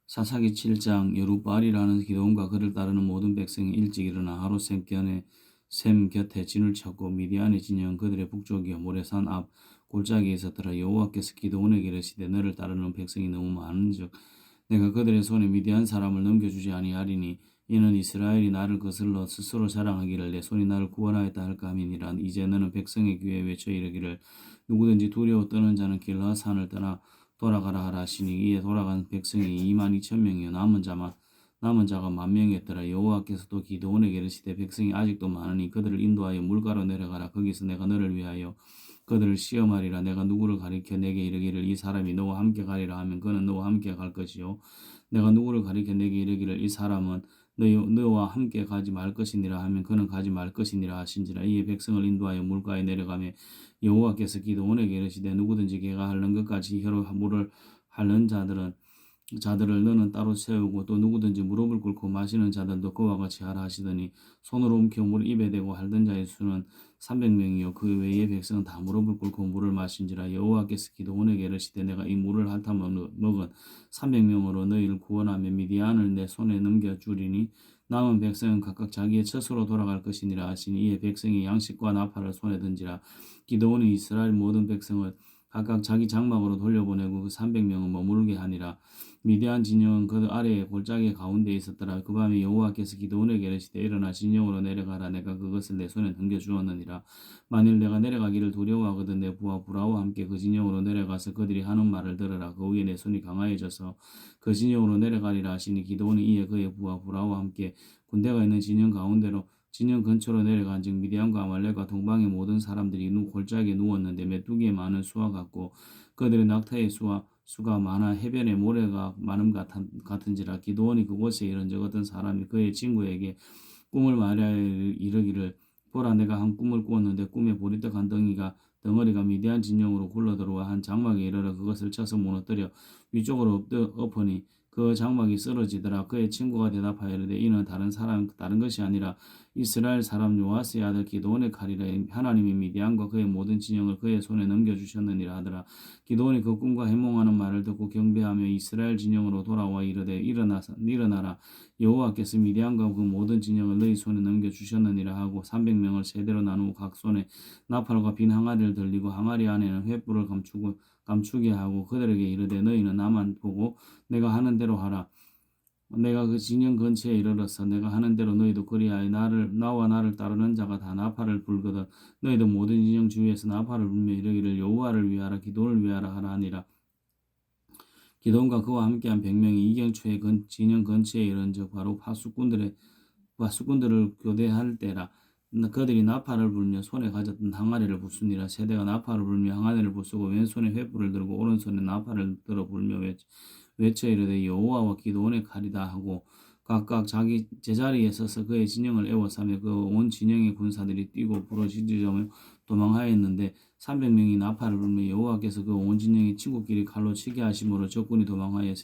사사기 7장. 여룻바알이라는 기드온과 그를 따르는 모든 백성이 일찍 일어나 하루 샘 곁에 진을 쳤고 미디안의 진영 그들의 북쪽이여 모레산 앞 골짜기에 있었더라. 여호와께서 기드온에게 이르시되 너를 따르는 백성이 너무 많은즉 내가 그들의 손에 미디안 사람을 넘겨주지 아니하리니 이는 이스라엘이 나를 거슬러 스스로 자랑하기를 내 손이 나를 구원하였다 할까 함이니라. 이제 너는 백성의 귀에 외쳐 이르기를 누구든지 두려워 떠는 자는 길라산을 떠나 돌아가라 하라 하시니 이에 돌아간 백성이 22,000명이요 남은 자가 10,000명이었더라. 여호와께서도 기드온에게 이르시되 백성이 아직도 많으니 그들을 인도하여 물가로 내려가라. 거기서 내가 너를 위하여 그들을 시험하리라. 내가 누구를 가리켜 내게 이르기를 이 사람이 너와 함께 가리라 하면 그는 너와 함께 갈 것이요 내가 누구를 가리켜 내게 이르기를 이 사람은 너와 함께 가지 말 것이니라 하면 그는 가지 말 것이니라 하신지라. 이에 백성을 인도하여 물가에 내려가며 여호와께서 기드온에게 이르시되 누구든지 개가 핥는 것까지 혀로 물을 핥는 자들을 너는 따로 세우고 또 누구든지 무릎을 꿇고 마시는 자들도 그와 같이 하라 하시더니 손으로 움켜 물 입에 대고 핥던 자의 수는 300명이요 그 외의 백성은 다 무릎을 꿇고 물을 마신지라. 여호와께서 기드온에게 이르시되 내가 이 물을 핥아 먹은 300명으로 너희를 구원하며 미디안을 내 손에 넘겨주리니 남은 백성은 각각 자기의 처소로 돌아갈 것이니라 하시니 이에 백성이 양식과 나팔을 손에 든지라. 기드온이 이스라엘 모든 백성을 각각 자기 장막으로 돌려보내고 그 300명은 머물게 하니라. 미디안 진영은 그 아래의 골짜기 가운데 있었더라. 그 밤에 여호와께서 기드온에게 이르시되 일어나 진영으로 내려가라. 내가 그것을 내 손에 넘겨주었느니라. 만일 내가 내려가기를 두려워하거든 내 부하 부라와 함께 그 진영으로 내려가서 그들이 하는 말을 들으라. 그 후에 내 손이 강하여져서 그 진영으로 내려가리라 하시니 기드온이 이에 그의 부하 부라와 함께 군대가 있는 진영 가운데로 진영 근처로 내려간즉 미디안과 아말렉과 동방의 모든 사람들이 골짜기에 누웠는데 메뚜기의 많은 수와 같고 그들의 낙타의 수가 많아 해변의 모래가 많음 같은지라. 기드온이 그곳에 이른즉 어떤 사람이 그의 친구에게 꿈을 말하여 이르기를 보라 내가 한 꿈을 꾸었는데 꿈에 보리떡 한 덩어리가 미디안 진영으로 굴러들어와 한 장막에 이르러 그것을 쳐서 무너뜨려 위쪽으로 엎으니 그 장막이 쓰러지더라. 그의 친구가 대답하여 이르되 이는 다른 것이 아니라 이스라엘 사람 요아스의 아들 기드온의 칼이라. 하나님이 미디안과 그의 모든 진영을 그의 손에 넘겨주셨느니라 하더라. 기드온이 그 꿈과 해몽하는 말을 듣고 경배하며 이스라엘 진영으로 돌아와 이르되 일어나라 여호와께서 미디안과 그 모든 진영을 너희 손에 넘겨주셨느니라 하고 300명을 세대로 나누고 각 손에 나팔과 빈 항아리를 들리고 항아리 안에는 횃불을 감추게 하고 그들에게 이르되 너희는 나만 보고 내가 하는 대로 하라. 내가 그 진영 근처에 이르러서 내가 하는 대로 너희도 그리하여 나와 나를 따르는 자가 다 나팔을 불거든 너희도 모든 진영 주위에서 나팔을 불며 이르기를 여호와를 위하라 기도를 위하라 하라 하니라. 기드온과 그와 함께한 100명이 이경초의 진영 근처에 이른즉 바로 파수꾼들을 교대할 때라. 그들이 나팔을 불며 손에 가졌던 항아리를 부수니라. 세대가 나팔을 불며 항아리를 부수고 왼손에 횃불을 들고 오른손에 나팔을 들어 불며 외쳐 이르되 여호와와 기드온의 칼이다 하고 각각 자기 제자리에 서서 그의 진영을 에워싸며 그 온 진영의 군사들이 뛰고 부러지며 도망하였는데 300명이 나팔을 불며 여호와께서 그 온 진영의 친구끼리 칼로 치게 하심으로 적군이 도망하여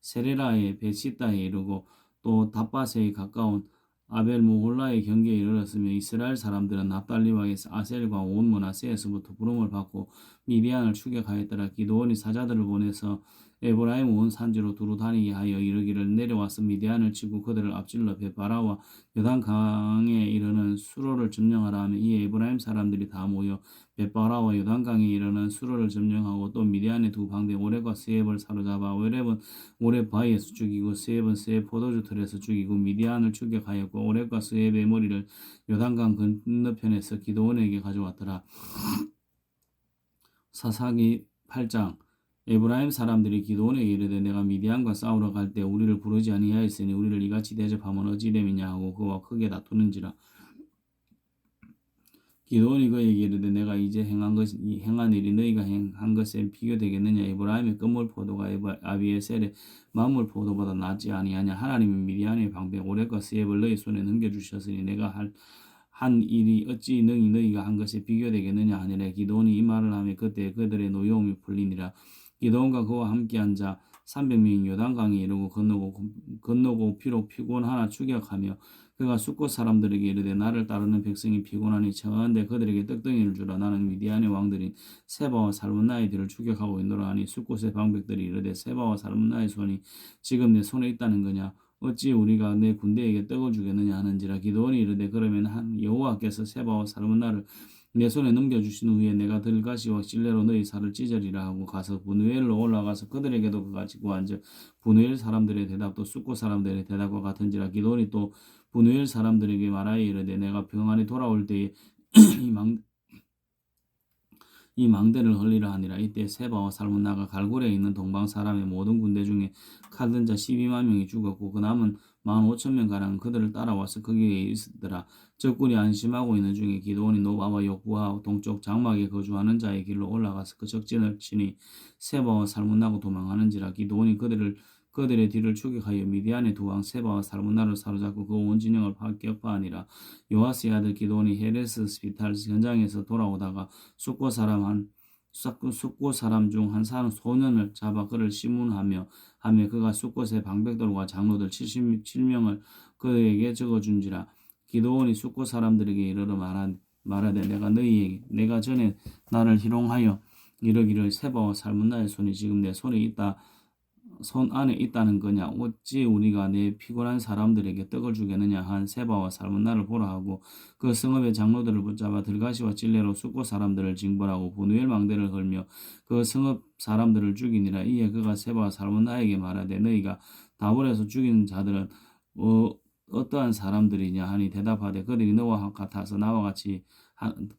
세레라의 베시다에 이르고 또 답바세에 가까운 아벨모홀라의 경계에 이르렀으며 이스라엘 사람들은 납달리와 아셀과 온 므낫세에서부터 부름을 받고 미디안을 추격하였더라. 기드온이 사자들을 보내서 에브라임 온 산지로 두루 다니게 하여 이르기를 내려와서 미디안을 치고 그들을 앞질러 베바라와 요단강에 이르는 수로를 점령하라 하며 이에 에브라임 사람들이 다 모여 베바라와 요단강에 이르는 수로를 점령하고 또 미디안의 두 방대 오렙과 스앱을 사로잡아 오렙은 오렙 바위에서 죽이고 스앱은 스앱 포도주 틀에서 죽이고 미디안을 추격하였고 오렙과 스앱의 머리를 요단강 건너편에서 기드온에게 가져왔더라. 사사기 8장. 에브라임 사람들이 기드온에게 이르되 내가 미디안과 싸우러 갈 때 우리를 부르지 아니하였으니 우리를 이같이 대접하면 어찌 됨이냐 하고 그와 크게 다투는지라. 기드온이 그에게 이르되 내가 이제 행한 일이 너희가 행한 것에 비교되겠느냐. 에브라임의 끝물 포도가 아비에셀의 만물 포도보다 낫지 아니하냐. 하나님이 미디안의 방백 오렙과 스앱을 너희 손에 넘겨주셨으니 내가 한 일이 어찌 너희가 한 것에 비교되겠느냐 하니라. 기드온이 이 말을 하며 그때 그들의 노여움이 풀리니라. 기드온과 그와 함께한 자 300명이 요단강에 이르고 건너고 비록 피곤하나 추격하며 그가 숫곳 사람들에게 이르되 나를 따르는 백성이 피곤하니 청하건대 그들에게 떡덩이를 주라. 나는 미디안의 왕들인 세바와 살문나의 뒤를 추격하고 있노라 하니 숫곳의 방백들이 이르되 세바와 살문나의 손이 지금 내 손에 있다는 거냐? 어찌 우리가 내 군대에게 떡을 주겠느냐 하는지라. 기드온이 이르되 그러면 한 여호와께서 세바와 살문나를 내 손에 넘겨주신 후에 내가 들가시와 실레로 너희 살을 찢으리라 하고 가서 분우엘로 올라가서 그들에게도 그가 직고한즉 분우엘 사람들의 대답도 숫곳 사람들의 대답과 같은지라. 기드온이 또 분우엘 사람들에게 말하여 이르되 내가 평안히 돌아올 때에 이 망대를 헐리라 하니라. 이때 세바와 살문나가 갈골에 있는 동방 사람의 모든 군대 중에 칼든 자 12만 명이 죽었고 그 남은 15,000명가량 그들을 따라와서 거기에 있었더라. 적군이 안심하고 있는 중에 기드온이 노바와 욕부하 동쪽 장막에 거주하는 자의 길로 올라가서 그 적진을 치니 세바와 살문나가 도망하는지라. 기드온이 그들의 뒤를 추격하여 미디안의 두 왕 세바와 살문나를 사로잡고 그 온 진영을 격파하니라. 요아스의 아들 기드온이 헤레스 스피탈 현장에서 돌아오다가 숫곳 사람 중 한 사람 소년을 잡아 그를 심문하며 그가 숫곳의 방백들과 장로들 77명을 그에게 적어준지라. 기드온이 숫곳 사람들에게 이르러 말하되 내가 전에 나를 희롱하여 이르기를 세바와 살문나의 손이 지금 내 손 안에 있다는 거냐? 어찌 우리가 내 피곤한 사람들에게 떡을 주겠느냐? 한 세바와 살문나를 보라 하고 그 성읍의 장로들을 붙잡아 들가시와 찔레로 숫곳 사람들을 징벌하고 분우엘 망대를 걸며 그 성읍 사람들을 죽이니라. 이에 그가 세바와 살문나에게 말하되 너희가 다볼에서 죽인 자들은 어떠한 사람들이냐 하니 대답하되 그들이 너와 같아서 나와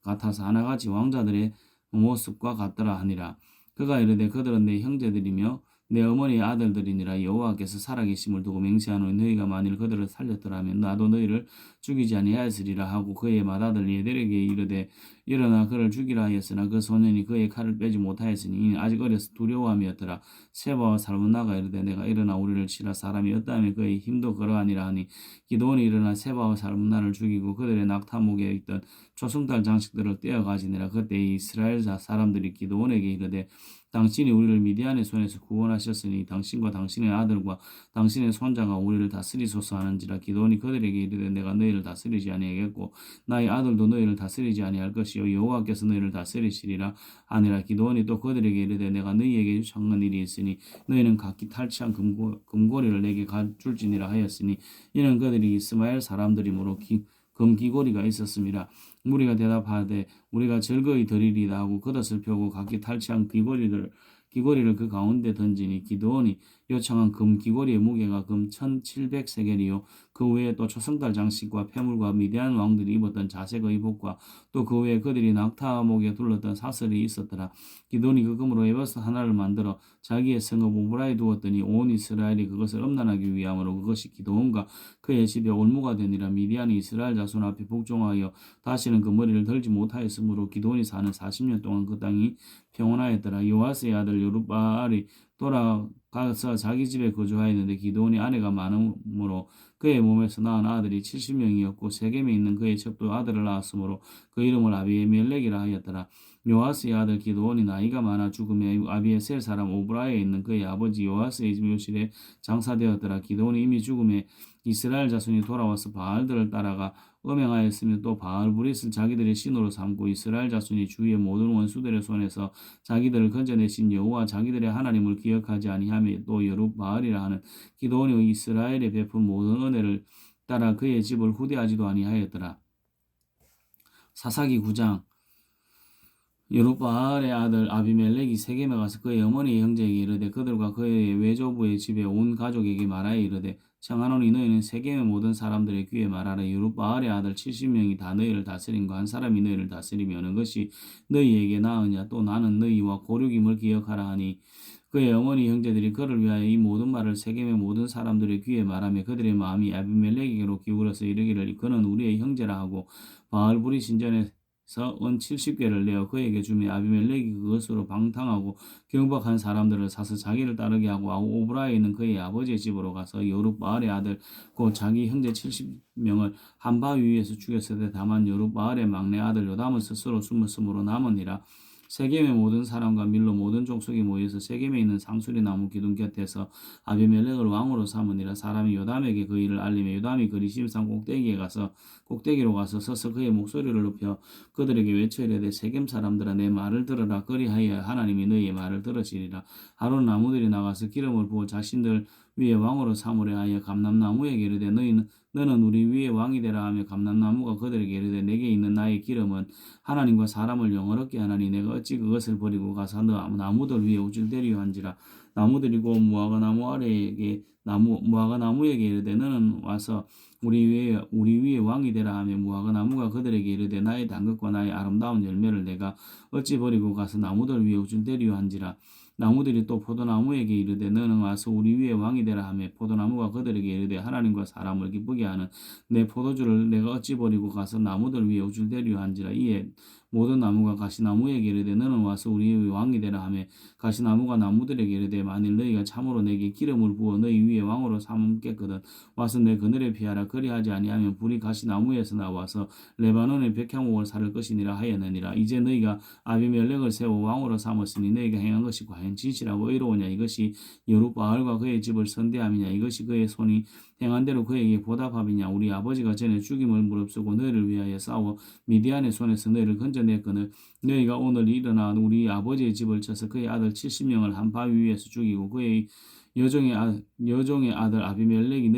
같아서 하나같이 왕자들의 모습과 같더라 하니라. 그가 이르되 그들은 내 형제들이며 내 어머니의 아들들이니라. 여호와께서 살아계심을 두고 맹세하노니 너희가 만일 그들을 살렸더라면 나도 너희를 죽이지 아니하였으리라 하고 그의 맏아들 예델에게 이르되 일어나 그를 죽이라 하였으나 그 소년이 그의 칼을 빼지 못하였으니 아직 어려서 두려워함이었더라. 세바와 살문나가 이르되 내가 일어나 우리를 치라 사람이 없다면 그의 힘도 그러하니라 하니 기드온이 일어나 세바와 살문나를 죽이고 그들의 낙타목에 있던 초승달 장식들을 떼어가지니라. 그때 이스라엘 사람들이 기드온에게 이르되 당신이 우리를 미디안의 손에서 구원하셨으니 당신과 당신의 아들과 당신의 손자가 우리를 다스리소서 하는지라. 기드온이 그들에게 이르되 내가 너희를 다스리지 아니하겠고 나의 아들도 너희를 다스리지 아니할 것이요 여호와께서 너희를 다스리시리라 하니라. 기드온이 또 그들에게 이르되 내가 너희에게 요청한 일이 있으니 너희는 각기 탈취한 금고리를 내게 줄지니라 하였으니 이는 그들이 이스마엘 사람들이므로 금귀고리가 있었습니다. 무리가 대답하되 우리가 즐거이 드리리다 하고 겉옷을 펴고 각기 탈취한 귀고리를 그 가운데 던지니 기드온이 요청한 금 귀고리의 무게가 금 1,700세겔이요 그 외에 또 초승달 장식과 폐물과 미디안 왕들이 입었던 자색 의복과 또 그 외에 그들이 낙타목에 둘렀던 사슬이 있었더라. 기드온이 그 금으로 에버스 하나를 만들어 자기의 성읍 오브라에 두었더니 온 이스라엘이 그것을 엄난하기 위함으로 그것이 기드온과 그의 집에 올무가 되니라. 미디안이 이스라엘 자손 앞에 복종하여 다시는 그 머리를 들지 못하였으므로 기드온이 사는 40년 동안 그 땅이 평온하였더라. 요아스의 아들 여룹바알이 돌아가서 자기 집에 거주하였는데 기드온이 아내가 많으므로 그의 몸에서 낳은 아들이 70명이었고 세겜에 있는 그의 첩도 아들을 낳았으므로 그 이름을 아비멜렉이라 하였더라. 요아스의 아들 기드온이 나이가 많아 죽음에 아비에셀 사람 오브라에 있는 그의 아버지 요아스의 묘실에 장사되었더라. 기드온이 이미 죽음에 이스라엘 자손이 돌아와서 바알들을 따라가 음행하였으며 또 바알브릿을 자기들의 신으로 삼고 이스라엘 자손이 주위의 모든 원수들의 손에서 자기들을 건져내신 여호와 자기들의 하나님을 기억하지 아니하며 또 여룹바알이라 하는 기드온이 이스라엘에 베푼 모든 은혜를 따라 그의 집을 후대하지도 아니하였더라. 사사기 9장. 여룹바알의 아들 아비멜렉이 세겜에 가서 그의 어머니의 형제에게 이르되 그들과 그의 외조부의 집에 온 가족에게 말하여 이르되 청하노니 너희는 세겜의 모든 사람들의 귀에 말하라. 여룹바알의 아들 70명이 다 너희를 다스린과 한 사람이 너희를 다스리며 어느 것이 너희에게 나으냐. 또 나는 너희와 고륙임을 기억하라 하니 그의 어머니 형제들이 그를 위하여 이 모든 말을 세겜의 모든 사람들의 귀에 말하며 그들의 마음이 아비멜렉에게로 기울어서 이르기를 그는 우리의 형제라 하고 바알브리 신전에 은 70개를 내어 그에게 주며 아비멜렉이 그것으로 방탕하고 경박한 사람들을 사서 자기를 따르게 하고 오브라에 있는 그의 아버지의 집으로 가서 여룹바알의 아들 곧 자기 형제 70명을 한 바위 위에서 죽였으되 다만 여룹바알의 막내 아들 요담은 스스로 숨었으므로 남으니라. 세겜의 모든 사람과 밀로 모든 족속이 모여서 세겜에 있는 상수리 나무 기둥 곁에서 아비멜렉을 왕으로 삼으니라. 사람이 요담에게 그 일을 알리며 요담이 그리심산 꼭대기로 가서 서서 그의 목소리를 높여 그들에게 외쳐 이르되 세겜 사람들아 내 말을 들으라. 그리하여 하나님이 너희의 말을 들으시리라. 아론 나무들이 나가서 기름을 부어 자신들 위에 왕으로 삼으려 하여 감람나무에게 이르되 너는 우리 위에 왕이 되라 하며 감람나무가 그들에게 이르되 내게 있는 나의 기름은 하나님과 사람을 영화롭게 하나니 내가 어찌 그것을 버리고 가서 너 나무들 위에 우쭐대리려 한지라. 나무들이 곧 무화과 나무에게 이르되 너는 와서 우리 위에 왕이 되라 하며 무화과 나무가 그들에게 이르되 나의 단것과 나의 아름다운 열매를 내가 어찌 버리고 가서 나무들 위에 우쭐대리려 한지라. 나무들이 또 포도나무에게 이르되 너는 와서 우리 위에 왕이 되라 하며 포도나무가 그들에게 이르되 하나님과 사람을 기쁘게 하는 내 포도주를 내가 어찌 버리고 가서 나무들 위에 우쭐대리려 한지라. 이에 모든 나무가 가시나무에게 이르되 너는 와서 우리 위에 왕이 되라 하며 가시나무가 나무들에게 이르되 만일 너희가 참으로 내게 기름을 부어 너희 위에 왕으로 삼겠거든 와서 내 그늘에 피하라. 그리하지 아니하면 불이 가시나무에서 나와서 레바논의 백향목을 사를 것이니라 하였느니라. 이제 너희가 아비멜렉을 세워 왕으로 삼았으니 너희가 행한 것이 과연 진실하고 의로우냐. 이것이 여룻바알과 그의 집을 선대함이냐. 이것이 그의 손이 행한 대로 그에게 보답함이냐. 우리 아버지가 전에 죽임을 무릅쓰고 너희를 위하여 싸워 미디안의 손에서 너희를 건져냈거늘 너희가 오늘 일어나 우리 아버지의 집을 쳐서 그의 아들 70명을 한 바위 위에서 죽이고 그의 여종의 아들 아비멜렉이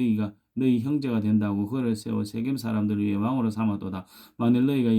너희 형제가 된다고 그를 세워 세겜 사람들을 위해 왕으로 삼았도다. 만일 너희가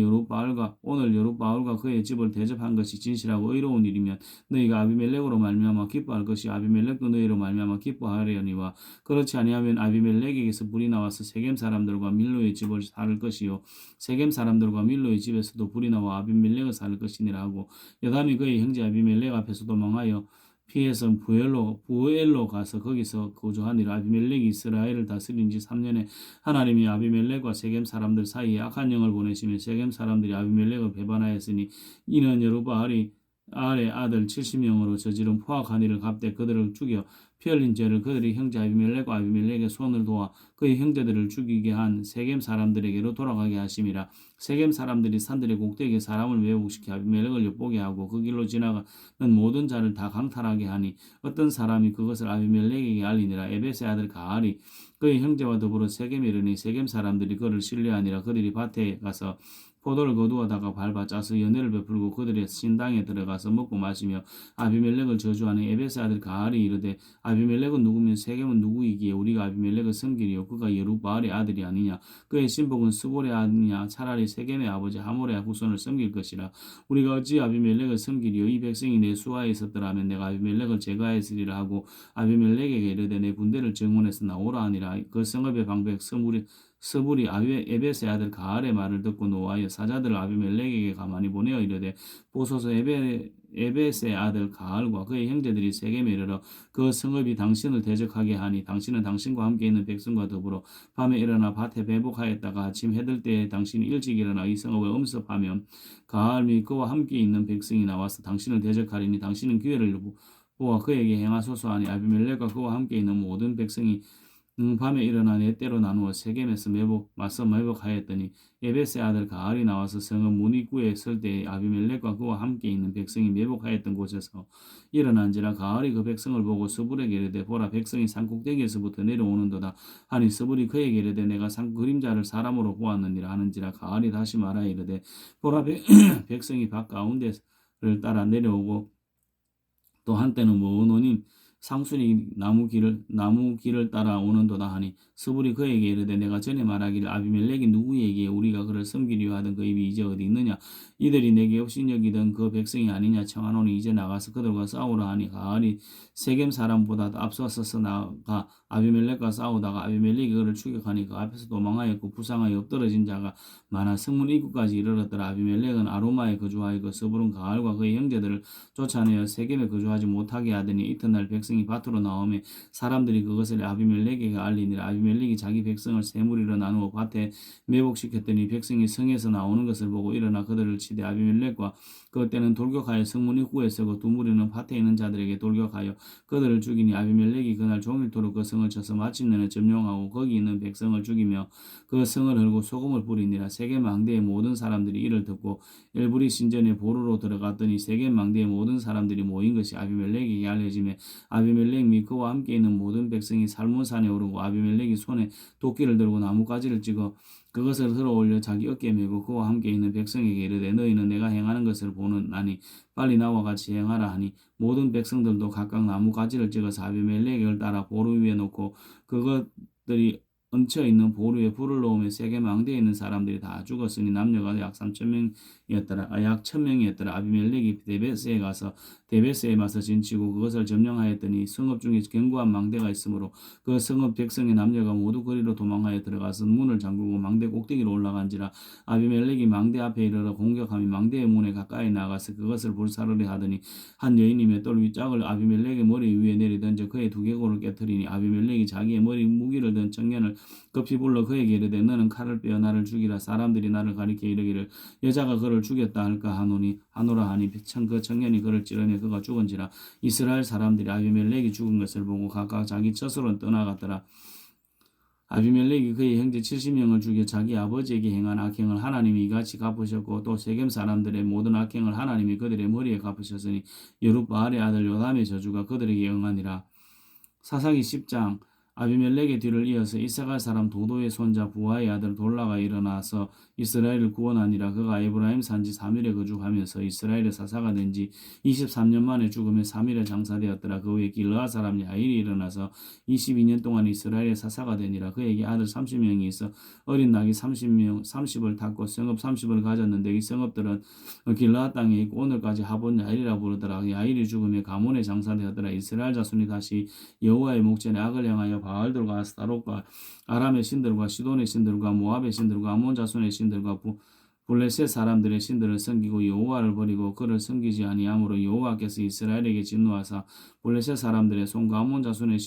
오늘 여룻바알과 그의 집을 대접한 것이 진실하고 의로운 일이면 너희가 아비멜렉으로 말미암아 기뻐할 것이 아비멜렉도 너희로 말미암아 기뻐하려니와 그렇지 아니하면 아비멜렉에게서 불이 나와서 세겜 사람들과 밀로의 집을 살을 것이요 세겜 사람들과 밀로의 집에서도 불이 나와 아비멜렉을 살을 것이니라 하고 여담이 그의 형제 아비멜렉 앞에서 도망하여 피해서 부엘로 가서 거기서 거주하니라. 아비멜렉이 이스라엘을 다스린 지 3년에 하나님이 아비멜렉과 세겜 사람들 사이에 악한 영을 보내시며 세겜 사람들이 아비멜렉을 배반하였으니 이는 여루바알의 아들 70명으로 저지른 포악한 일을 갚되 그들을 죽여 피 흘린 죄를 그들의 형제 아비멜렉과 아비멜렉의 손을 도와 그의 형제들을 죽이게 한 세겜 사람들에게로 돌아가게 하심이라. 세겜 사람들이 산들의 꼭대기에 사람을 왜곡시켜 아비멜렉을 엿보게 하고 그 길로 지나가는 모든 자를 다 강탈하게 하니 어떤 사람이 그것을 아비멜렉에게 알리니라. 에벳의 아들 가알이 그의 형제와 더불어 세겜에 이르니 세겜 사람들이 그를 신뢰하니라. 그들이 밭에 가서 포도를 거두어다가 밟아 짜서 연회를 베풀고 그들의 신당에 들어가서 먹고 마시며 아비멜렉을 저주하는 에벳의 아들 가알이 이르되 아비멜렉은 누구면 세겜은 누구이기에 우리가 아비멜렉을 섬기리요 그가 여룻바알의 아들이 아니냐. 그의 신복은 스볼의 아니냐. 차라리 세겜의 아버지 하몰의 후손을 섬길 것이라. 우리가 어찌 아비멜렉을 섬기리요. 이 백성이 내 수하에 있었더라면 내가 아비멜렉을 제거하였으리라 하고 아비멜렉에게 이르되 내 군대를 정원에서 나오라 하니라. 그 성읍의 방백 스불이 에벳의 아들 가알의 말을 듣고 노하여 사자들을 아비멜렉에게 가만히 보내어 이르되 보소서 에벳의 아들 가알과 그의 형제들이 세겜에 이르러 그 성읍이 당신을 대적하게 하니 당신은 당신과 함께 있는 백성과 더불어 밤에 일어나 밭에 배복하였다가 아침 해들 때에 당신이 일찍 일어나 이 성읍을 엄습하면 가알 및 그와 함께 있는 백성이 나와서 당신을 대적하리니 당신은 기회를 보아 그에게 행하소서 하니 아비멜렉과 그와 함께 있는 모든 백성이 밤에 일어나 네 때로 나누어 세겜에서 맞서 매복하였더니 에벳의 아들 가알이 나와서 성읍 문 입구에 설 때에 아비멜렉과 그와 함께 있는 백성이 매복하였던 곳에서 일어난지라. 가알이 그 백성을 보고 스불에게 이르되 보라 백성이 산꼭대기에서부터 내려오는도다 하니 스불이 그에게 이르되 내가 산 그림자를 사람으로 보았느니라 하는지라. 가알이 다시 말하여 이르되 보라 백성이 밭 가운데를 따라 내려오고 또 한때는 모으노니 상순이 나무 길을 따라 오는도다 하니 스불이 그에게 이르되 내가 전에 말하기를 아비멜렉이 누구에게 우리가 그를 섬기려 하던 그 입이 이제 어디 있느냐. 이들이 내게 업신여기던 그 백성이 아니냐 청하노니 이제 나가서 그들과 싸우라 하니 가알이 세겜 사람보다 앞서서 나가 아비멜렉과 싸우다가 아비멜렉이 그를 추격하니 그 앞에서 도망하였고 부상하여 엎드러진 자가 많아 성문 입구까지 이르렀더라. 아비멜렉은 아로마에 거주하였고 스불은 가알과 그의 형제들을 쫓아내어 세겜에 거주하지 못하게 하더니 이튿날 백성이 백성이 밭으로 나오매 사람들이 그것을 아비멜렉에게 알리니라. 아비멜렉이 자기 백성을 세 무리로 나누어 밭에 매복시켰더니 백성이 성에서 나오는 것을 보고 일어나 그들을 치되 아비멜렉과 그때는 돌격하여 성문 입구에 서고 두 무리는 밭에 있는 자들에게 돌격하여 그들을 죽이니 아비멜렉이 그날 종일토록 그 성을 쳐서 마침내는 점령하고 거기 있는 백성을 죽이며 그 성을 헐고 소금을 뿌리니라. 세겜 망대의 모든 사람들이 이를 듣고 엘브리 신전에 보루로 들어갔더니 세겜 망대의 모든 사람들이 모인 것이 아비멜렉에게 알려지매 아비멜렉 및 그와 함께 있는 모든 백성이 살몬산에 오르고 아비멜렉이 손에 도끼를 들고 나뭇가지를 찍어 그것을 들어올려 자기 어깨에 메고 그와 함께 있는 백성에게 이르되 너희는 내가 행하는 것을 보느나니 빨리 나와 같이 행하라 하니 모든 백성들도 각각 나뭇가지를 찍어서 아비멜렉을 따라 보루 위에 놓고 그것들이 얹혀 있는 보루에 불을 놓으며 세겜 망대에 있는 사람들이 다 죽었으니 남녀가 약 3,000명이었더라. 약 1,000명이었더라. 아비멜렉이 데베스에 가서 데베스에 맞서 진치고 그것을 점령하였더니 성읍 중에 견고한 망대가 있으므로 그 성읍 백성의 남녀가 모두 거리로 도망하여 들어가서 문을 잠그고 망대 꼭대기로 올라간지라. 아비멜렉이 망대 앞에 이르러 공격하며 망대의 문에 가까이 나가서 그것을 불사르려 하더니 한 여인이 맷돌 윗짝을 아비멜렉의 머리 위에 내리던져 그의 두개골을 깨뜨리니 아비멜렉이 자기의 머리 무기를 든 청년을 급히 불러 그에게 이르되 너는 칼을 빼어 나를 죽이라. 사람들이 나를 가리켜 이르기를 여자가 그를 죽였다 할까 하노라 하니 그 청년이 그를 찌르며 그가 죽은지라. 이스라엘 사람들이 아비멜렉이 죽은 것을 보고 각각 자기 처소로 떠나갔더라. 아비멜렉이 그의 형제 70명을 죽여 자기 아버지에게 행한 악행을 하나님이 이같이 갚으셨고 또 세겜 사람들의 모든 악행을 하나님이 그들의 머리에 갚으셨으니 여룻바알의 아들 요담의 저주가 그들에게 응하니라. 사사기 10장. 아비멜렉의 뒤를 이어서 이사갈 사람 도도의 손자 부하의 아들 돌라가 일어나서 이스라엘을 구원하니라. 그가 에브라임 산지 3일에 거주하면서 이스라엘의 사사가 된 지 23년 만에 죽음에 3일에 장사되었더라. 그 후에 길르앗 사람 야일이 일어나서 22년 동안 이스라엘의 사사가 되니라. 그에게 아들 30명이 있어 어린 낙이 30을 탔고 성읍 30을 가졌는데 이 성읍들은 길르앗 땅에 있고 오늘까지 하본 야일이라 부르더라. 야일이 죽음에 가문에 장사되었더라. 이스라엘 자손이 다시 여호와의 목전에 악을 향하여 바알들과 아스타롯과 아람의 신들과 시돈의 신들과 모압의 신들과 아몬 자손의 신들과 블레셋 사람들의 신들을 섬기고 여호와를 버리고 그를 섬기지 아니하므로 여호와께서 이스라엘에게 진노하사 블레셋 사람들의 손과 아몬 자손의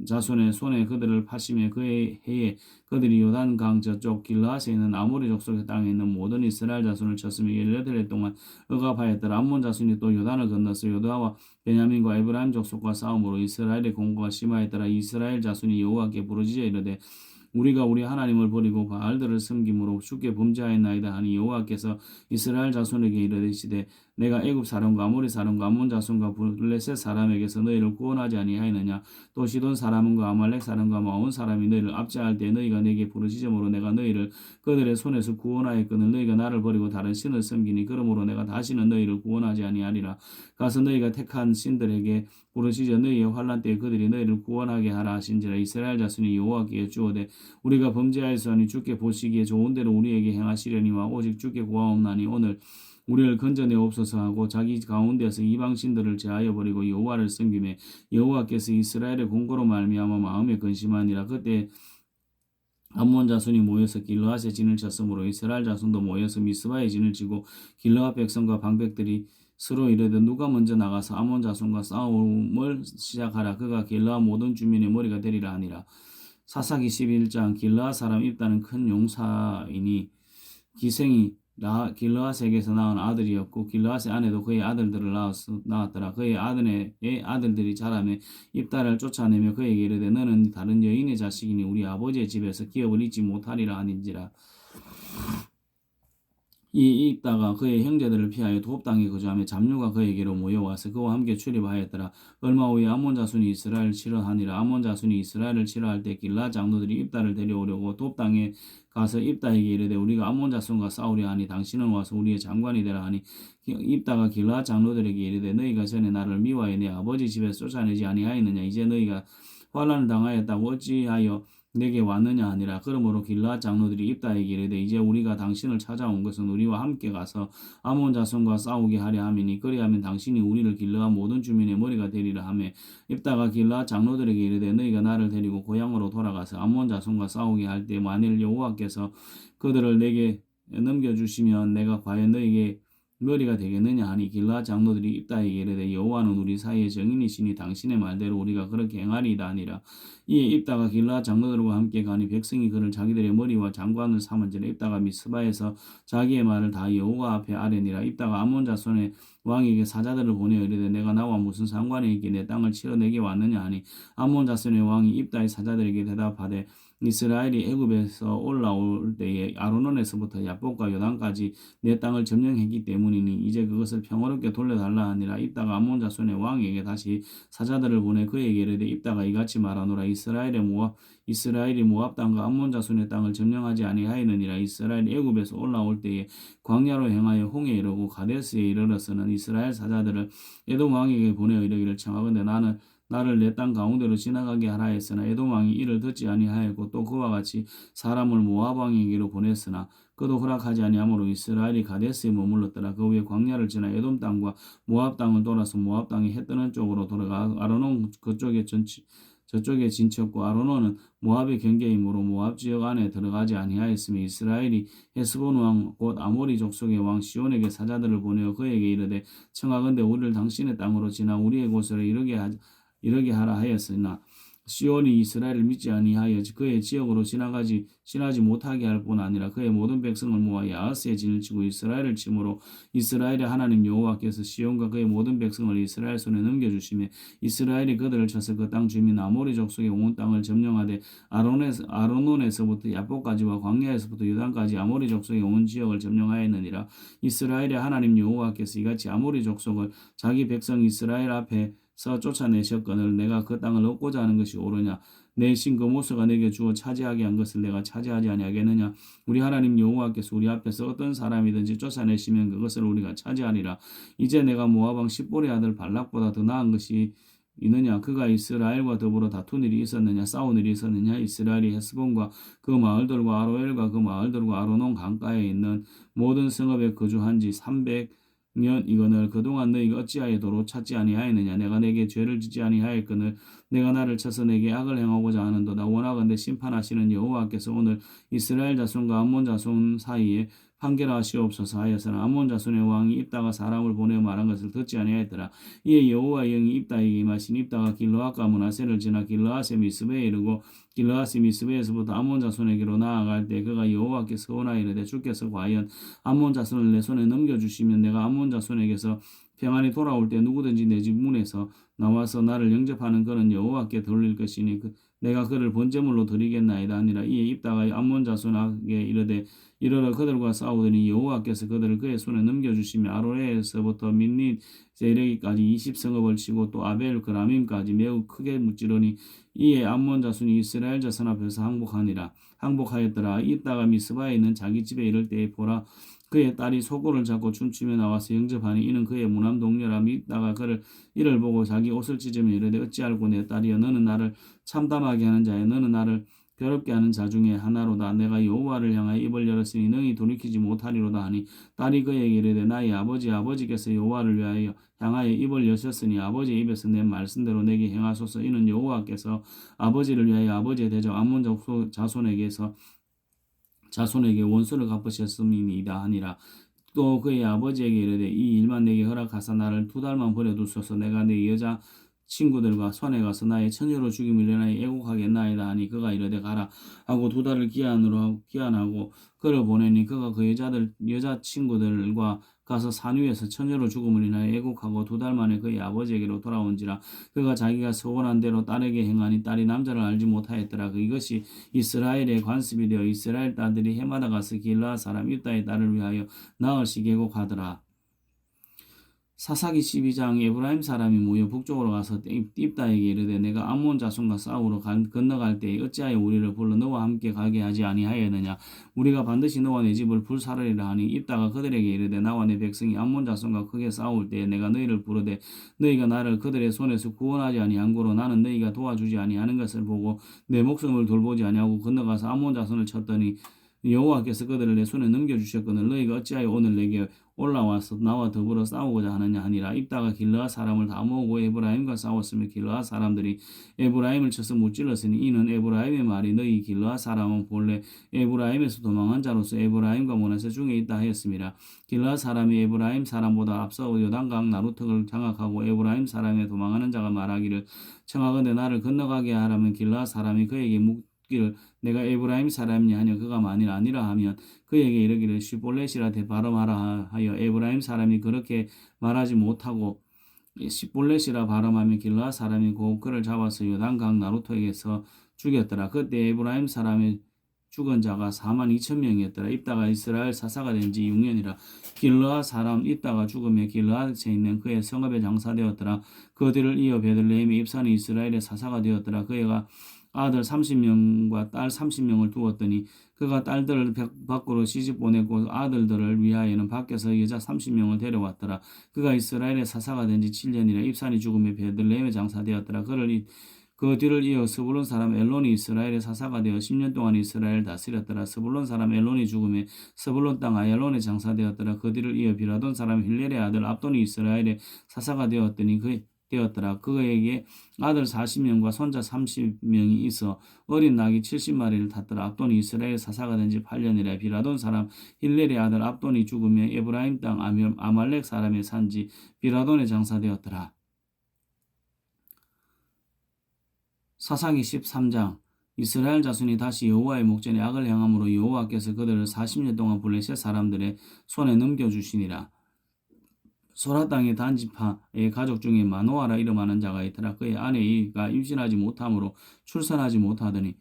자손의 손에 그들을 파시며 그의 해에 그들이 요단강 저쪽 길르앗에 있는 아모리 족속의 땅에 있는 모든 이스라엘 자손을 쳤으며 18해 동안 억압하였더라. 암몬 자손이 또 요단을 건너서 요다와 베냐민과 에브라임 족속과 싸움으로 이스라엘의 공고가 심하였더라. 이스라엘 자손이 여호와께 부르짖어 이르되 우리가 우리 하나님을 버리고 바알들을 섬김으로 주께 범죄하였나이다 하니 여호와께서 이스라엘 자손에게 이르시되 내가 애굽 사람과 아모리 사람과 암몬 자손과 블레셋 사람에게서 너희를 구원하지 아니하였느냐. 또 시돈 사람과 아말렉 사람과 마온 사람이 너희를 압제할 때 너희가 내게 부르짖음으로 내가 너희를 그들의 손에서 구원하였거늘 너희가 나를 버리고 다른 신을 섬기니 그러므로 내가 다시는 너희를 구원하지 아니하리라. 가서 너희가 택한 신들에게 부르짖어 너희의 환난 때에 그들이 너희를 구원하게 하라 하신지라. 이스라엘 자손이 여호와께 여쭈오되 우리가 범죄하였으니 주께 보시기에 좋은 대로 우리에게 행하시려니와 오직 주께 구하옵나니 오늘 우리를 건져내옵소서 하고 자기 가운데서 이방 신들을 제하여 버리고 여호와를 섬기매 여호와께서 이스라엘의 공고로 말미암아 마음에 근심하니라. 그때 암몬 자손이 모여서 길르앗에 진을 쳤으므로 이스라엘 자손도 모여서 미스바에 진을 치고 길르앗 백성과 방백들이 서로 이르되 누가 먼저 나가서 암몬 자손과 싸움을 시작하라. 그가 길르앗 모든 주민의 머리가 되리라 하니라. 사사기 11장. 길르앗 사람 입다는 큰 용사이니 기생이 길르앗에게서 낳은 아들이었고 길르앗의 아내도 그의 아들들을 낳았더라. 그의 아들들이 자라매 입다를 쫓아내며 그에게 이르되 너는 다른 여인의 자식이니 우리 아버지의 집에서 기업을 잊지 못하리라 하는지라. 이 입다가 그의 형제들을 피하여 도읍 땅에 거주하며 잡류가 그에게로 모여와서 그와 함께 출입하였더라. 얼마 후에 아몬 자손이 이스라엘을 치러하니라. 아몬 자손이 이스라엘을 치러할 때 길라 장로들이 입다를 데려오려고 도읍 땅에 가서 입다에게 이르되 우리가 아몬 자손과 싸우려 하니 당신은 와서 우리의 장관이 되라 하니 입다가 길라 장로들에게 이르되 너희가 전에 나를 미워해 내 아버지 집에서 쫓아내지 아니하였느냐. 이제 너희가 환난을 당하였다고 어찌하여 내게 왔느냐 하니라. 그러므로 길르앗 장로들이 입다에게 이르되 이제 우리가 당신을 찾아온 것은 우리와 함께 가서 아몬 자손과 싸우게 하려 함이니 그리하면 당신이 우리를 길르앗 모든 주민의 머리가 되리라 하며 입다가 길르앗 장로들에게 이르되 너희가 나를 데리고 고향으로 돌아가서 아몬 자손과 싸우게 할 때 만일 여호와께서 그들을 내게 넘겨주시면 내가 과연 머리가 되겠느냐 하니 길르앗 장로들이 입다에게 이르되 여호와는 우리 사이의 정인이시니 당신의 말대로 우리가 그렇게 행하리이다 하니라. 이에 입다가 길르앗 장로들과 함께 가니 백성이 그를 자기들의 머리와 장관을 삼은지라. 입다가 미스바에서 자기의 말을 다 여호와 앞에 아뢰니라. 입다가 암몬 자손의 왕에게 사자들을 보내어 이르되 내가 나와 무슨 상관이 있기에 내 땅을 치러 내게 왔느냐 하니 암몬 자손의 왕이 입다의 사자들에게 대답하되 이스라엘이 애굽에서 올라올 때에 아르논에서부터 야복과 요단까지 내 땅을 점령했기 때문이니 이제 그것을 평화롭게 돌려달라 하니라. 입다가 암몬 자손의 왕에게 다시 사자들을 보내 그에게 이르되 입다가 이같이 말하노라. 이스라엘이 모압 땅과 암몬 자손의 땅을 점령하지 아니하였느니라. 이스라엘이 애굽에서 올라올 때에 광야로 행하여 홍해에 이르고 가데스에 이르러서는 이스라엘 사자들을 에돔 왕에게 보내어 이르기를 청하건대 나를 내 땅 가운데로 지나가게 하라 했으나 에돔 왕이 이를 듣지 아니하였고 또 그와 같이 사람을 모압 왕에게로 보냈으나 그도 허락하지 아니하므로 이스라엘이 가데스에 머물렀더라. 그 후에 광야를 지나 에돔 땅과 모압 땅을 돌아서 모압 땅이 해 뜨는 쪽으로 돌아가 아르논 저쪽에 진쳤고 아르논은 모압의 경계이므로 모압 지역 안에 들어가지 아니하였으며 이스라엘이 헤스본 왕 곧 아모리 족속의 왕 시온에게 사자들을 보내어 그에게 이르되 청하건대 우리를 당신의 땅으로 지나 우리의 곳으로 이르게 하라 하였으나 시온이 이스라엘을 믿지 아니하여 그의 지역으로 지나지 못하게 할 뿐 아니라 그의 모든 백성을 모아 야하스에 진을 치고 이스라엘을 치므로 이스라엘의 하나님 여호와께서 시온과 그의 모든 백성을 이스라엘 손에 넘겨주시며 이스라엘이 그들을 쳐서 그 땅 주민 아모리 족속의 온 땅을 점령하되 아르논에서부터 야복까지와 광야에서부터 유단까지 아모리 족속의 온 지역을 점령하였느니라. 이스라엘의 하나님 여호와께서 이같이 아모리 족속을 자기 백성 이스라엘 앞에 쫓아내셨거늘 내가 그 땅을 얻고자 하는 것이 옳으냐? 내 신 그 모세가 내게 주어 차지하게 한 것을 내가 차지하지 아니하겠느냐? 우리 하나님 여호와께서 우리 앞에서 어떤 사람이든지 쫓아내시면 그것을 우리가 차지하리라. 이제 내가 모압 왕 십볼의 아들 발락보다 더 나은 것이 있느냐? 그가 이스라엘과 더불어 다툰 일이 있었느냐? 싸운 일이 있었느냐? 이스라엘이 헤스본과 그 마을들과 아로엘과 그 마을들과 아르논 강가에 있는 모든 성읍에 거주한 지 300년 이거늘 그동안 너희가 어찌하여 도로 찾지 아니하였느냐? 내가 내게 죄를 짓지 아니하였거늘 내가 나를 쳐서 내게 악을 행하고자 하는도다. 원하건대 심판하시는 여호와께서 오늘 이스라엘 자손과 암몬 자손 사이에 판결하시옵소서 하였으나 암몬 자손의 왕이 입다가 사람을 보내어 말한 것을 듣지 아니하였더라. 이에 여호와의 영이 입다에게 임하시니 입다가 길르앗과 므낫세를 지나 길르앗의 미스베에 이르고 길르앗이 미스베에서부터 암몬 자손에게로 나아갈 때 그가 여호와께 서원하여 이르되 주께서 과연 암몬 자손을 내 손에 넘겨주시면 내가 암몬 자손에게서 평안히 돌아올 때 누구든지 내 집 문에서 나와서 나를 영접하는 그는 여호와께 돌릴 것이니 내가 그를 번제물로 드리겠나이다 하니라. 이에 입다가 암몬 자손에게 이르되 이르러 그들과 싸우더니 여호와께서 그들을 그의 손에 넘겨주시며 아로에에서부터 민닛에 이르기까지 20성읍을 치고 또 아벨 그라밈까지 매우 크게 무찌르니 이에 암몬 자손이 이스라엘 자손 앞에서 항복하였더라. 입다가 미스바에 있는 자기 집에 이를 때에 보라 그의 딸이 소고를 잡고 춤추며 나와서 영접하니 이는 그의 무남 동료라. 믿다가 이를 보고 자기 옷을 찢으며 이르되 어찌 알고 내 딸이여 너는 나를 참담하게 하는 자여 너는 나를 괴롭게 하는 자 중에 하나로다. 내가 여호와를 향하여 입을 열었으니 능히 돌이키지 못하리로다 하니 딸이 그에게 이르되 나의 아버지께서 여호와를 향하여 입을 여셨으니 아버지의 입에서 낸 말씀대로 내게 행하소서. 이는 여호와께서 아버지를 위하여 아버지의 대적 암몬 자손에게 원수를 갚으셨음이니이다 하니라. 또 그의 아버지에게 이르되 이 일만 내게 허락하사 나를 2달만 버려두소서. 내가 내 여자 친구들과 손에 가서 나의 처녀로 죽임을 인하여 애곡하겠나이다 하니 그가 이르되 가라 하고 2달을 기한하고 그를 보내니 그가 그 여자 친구들과 가서 산 위에서 처녀로 죽음을 인하여 애곡하고 2달 만에 그의 아버지에게로 돌아온지라. 그가 자기가 서원한 대로 딸에게 행하니 딸이 남자를 알지 못하였더라. 이것이 이스라엘의 관습이 되어 이스라엘 딸들이 해마다 가서 길르앗 사람 입다의 딸을 위하여 나흘씩 애곡하더라. 사사기 12장 에브라임 사람이 모여 북쪽으로 가서 입다에게 이르되 내가 암몬 자손과 싸우러 건너갈 때에 어찌하여 우리를 불러 너와 함께 가게 하지 아니하였느냐? 우리가 반드시 너와 내 집을 불사르리라 하니 입다가 그들에게 이르되 나와 내 백성이 암몬 자손과 크게 싸울 때에 내가 너희를 부르되 너희가 나를 그들의 손에서 구원하지 아니한 고로 나는 너희가 도와주지 아니하는 것을 보고 내 목숨을 돌보지 아니하고 건너가서 암몬 자손을 쳤더니 여호와께서 그들을 내 손에 넘겨주셨거늘 너희가 어찌하여 오늘 내게 올라와서 나와 더불어 싸우고자 하느냐 하니라. 입다가 길르앗 사람을 다 모으고 에브라임과 싸웠으며 길르앗 사람들이 에브라임을 쳐서 무찔렀으니 이는 에브라임의 말이 너희 길르앗 사람은 본래 에브라임에서 도망한 자로서 에브라임과 므낫세 중에 있다 하였습니다. 길르앗 사람이 에브라임 사람보다 앞서 요단강 나루턱을 장악하고 에브라임 사람의 도망하는 자가 말하기를 청하건대 나를 건너가게 하라면 길르앗 사람이 그에게 묻기를 내가 에브라임 사람이냐 하냐 그가 만일 아니라 하면 그에게 이르기를 시볼렛이라 발음하라 하여 에브라임 사람이 그렇게 말하지 못하고 시볼렛이라 발음하며 길르앗 사람이 곧 그를 잡아서 요단강 나루토에게서 죽였더라. 그때 에브라임 사람의 죽은 자가 42,000명이었더라. 입다가 이스라엘 사사가 된 지 6년이라. 길르앗 사람 입다가 죽으며 길르앗에 있는 그의 성읍에 장사되었더라. 그 뒤를 이어 베들레헴에 입산이 이스라엘의 사사가 되었더라. 그가 아들 30명과 딸 30명을 두었더니 그가 딸들을 밖으로 시집 보내고 아들들을 위하여는 밖에서 여자 30명을 데려왔더라. 그가 이스라엘의 사사가 된 지 7년이라. 입산이 죽음에 베들레헴에 장사되었더라. 그 뒤를 이어 스불론 사람 엘론이 이스라엘의 사사가 되어 10년 동안 이스라엘을 다스렸더라. 스불론 사람 엘론이 죽음에 스불론 땅 아얄론에 장사되었더라. 그 뒤를 이어 비라돈 사람 힐렐의 아들 압돈이 이스라엘의 사사가 되었더니 되었더라. 그에게 아들 40명과 손자 30명이 있어 어린 낙이 70마리를 탔더라. 압돈이 이스라엘 사사가 된 지 8년이라. 비라돈 사람 힐렐의 아들 압돈이 죽으며 에브라임 땅 아말렉 사람의 산지 비라돈에 장사되었더라. 사사기 13장. 이스라엘 자손이 다시 여호와의 목전에 악을 행함으로 여호와께서 그들을 40년 동안 블레셋 사람들의 손에 넘겨주시니라. 소라 땅의 단지파의 가족 중에 마노아라 이름하는 자가 있더라. 그의 아내가 임신하지 못하므로 출산하지 못하더니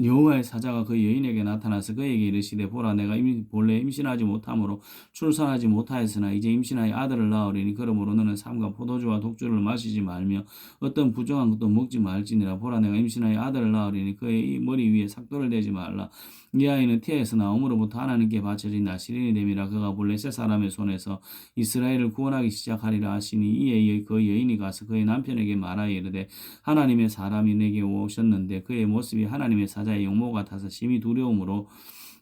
여호와의 사자가 그 여인에게 나타나서 그에게 이르시되 보라 내가 본래 임신하지 못하므로 출산하지 못하였으나 이제 임신하여 아들을 낳으리니 그러므로 너는 삼가 포도주와 독주를 마시지 말며 어떤 부정한 것도 먹지 말지니라. 보라 내가 임신하여 아들을 낳으리니 그의 머리 위에 삭도를 대지 말라. 이 아이는 태에서 나옴으로부터 하나님께 바쳐진 나시린이 됨이라. 그가 블레셋 사람의 손에서 이스라엘을 구원하기 시작하리라 하시니 이에 그 여인이 가서 그의 남편에게 말하여 이르되 하나님의 사람이 내게 오셨는데 그의 모습이 하나님의 사자의 용모 같아서 심히 두려움으로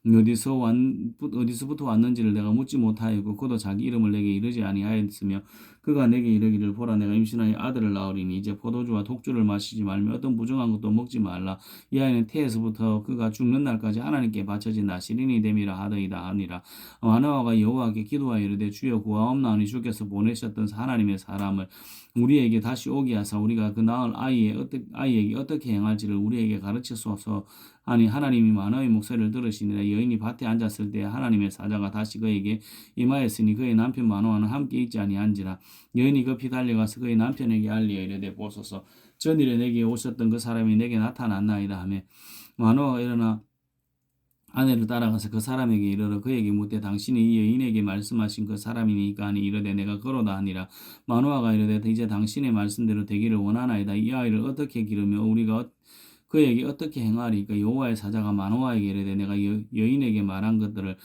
어디서부터 왔는지를 내가 묻지 못하였고 그도 자기 이름을 내게 이르지 아니하였으며 그가 내게 이르기를 보라 내가 임신하여 아들을 낳으리니 이제 포도주와 독주를 마시지 말며 어떤 부정한 것도 먹지 말라. 이 아이는 태에서부터 그가 죽는 날까지 하나님께 바쳐진 나시린이 됨이라 하더이다 하니라. 마노아가 여호와께 기도하여 이르되 주여 구하옵나니 주께서 보내셨던 하나님의 사람을 우리에게 다시 오게 하사 우리가 그 낳을 아이에게 어떻게 행할지를 우리에게 가르치소서 하니 하나님이 마노아의 목소리를 들으시니라. 여인이 밭에 앉았을 때 하나님의 사자가 다시 그에게 임하였으니 그의 남편 마노아는 함께 있지 아니한지라. 여인이 급히 달려가서 그의 남편에게 알리어 이르되 보소서 전일에 내게 오셨던 그 사람이 내게 나타났나이다 하며 마노아가 일어나 아내를 따라가서 그 사람에게 이르러 그에게 묻되 당신이 이 여인에게 말씀하신 그 사람이니까 하니 이르되 내가 그러다 하니라. 마노아가 이르되 이제 당신의 말씀대로 되기를 원하나이다. 이 아이를 어떻게 기르며 우리가 그에게 어떻게 행하리까. 여호와의 사자가 마노아에게 이르되 내가 여인에게 말한 것들을